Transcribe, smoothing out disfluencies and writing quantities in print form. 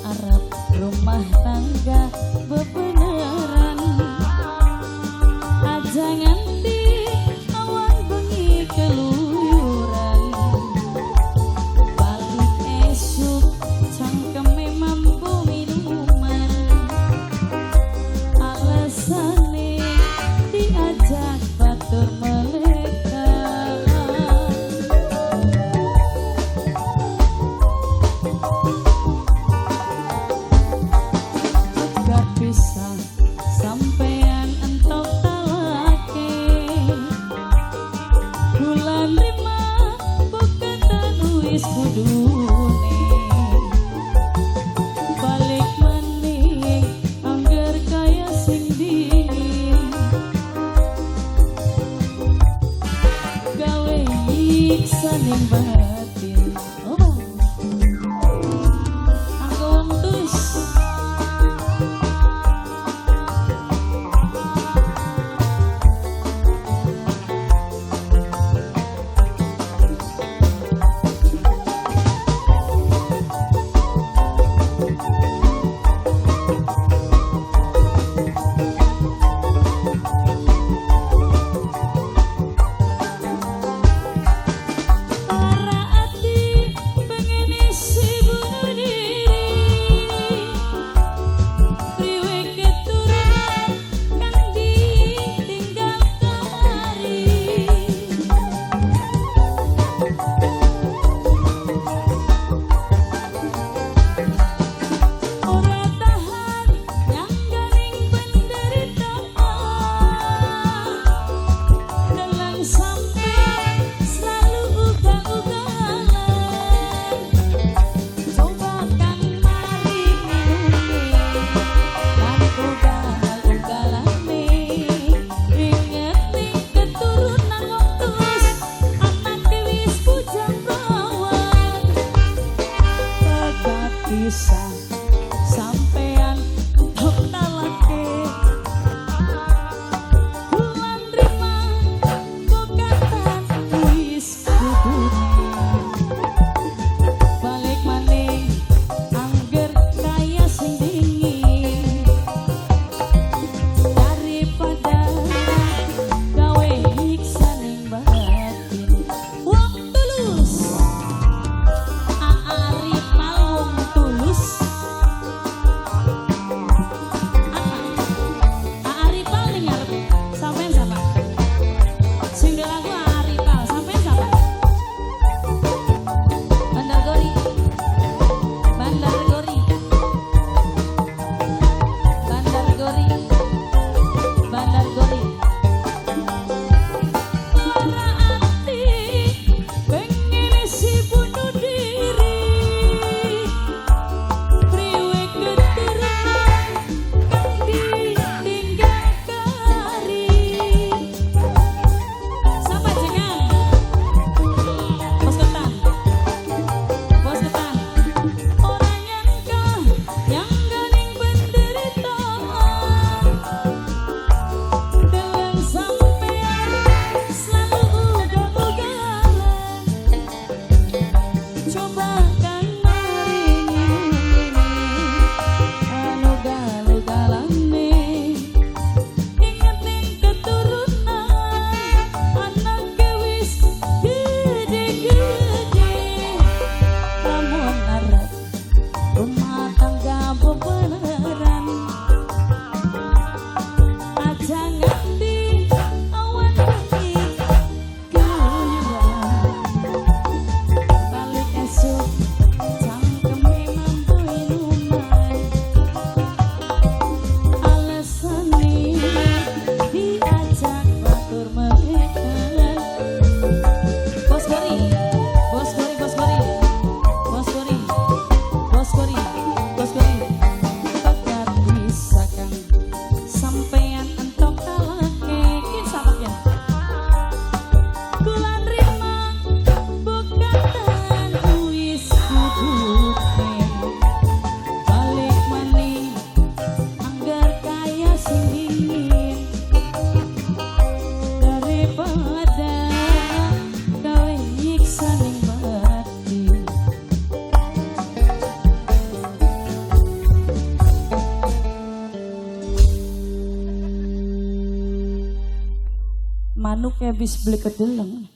Arab rumah tangga bebeneran aja nganti awan bengi keluyuran balik esuk cangkeme mampu minuman alasane diajak batur meleka gak bisa sampean entok talake bulan lima bukan wis kudune balik maning angger kaya sing dingin gawe nyiksa ning batin oh aku wong tulus. Bisa sampean tok talake bulan rima bokatan wis kudune balik maning angger kaya sing dingin daripada gawe nyiksa ning batin wong tulus Arif mal wong tulus anu kayak bis beli kedeleng.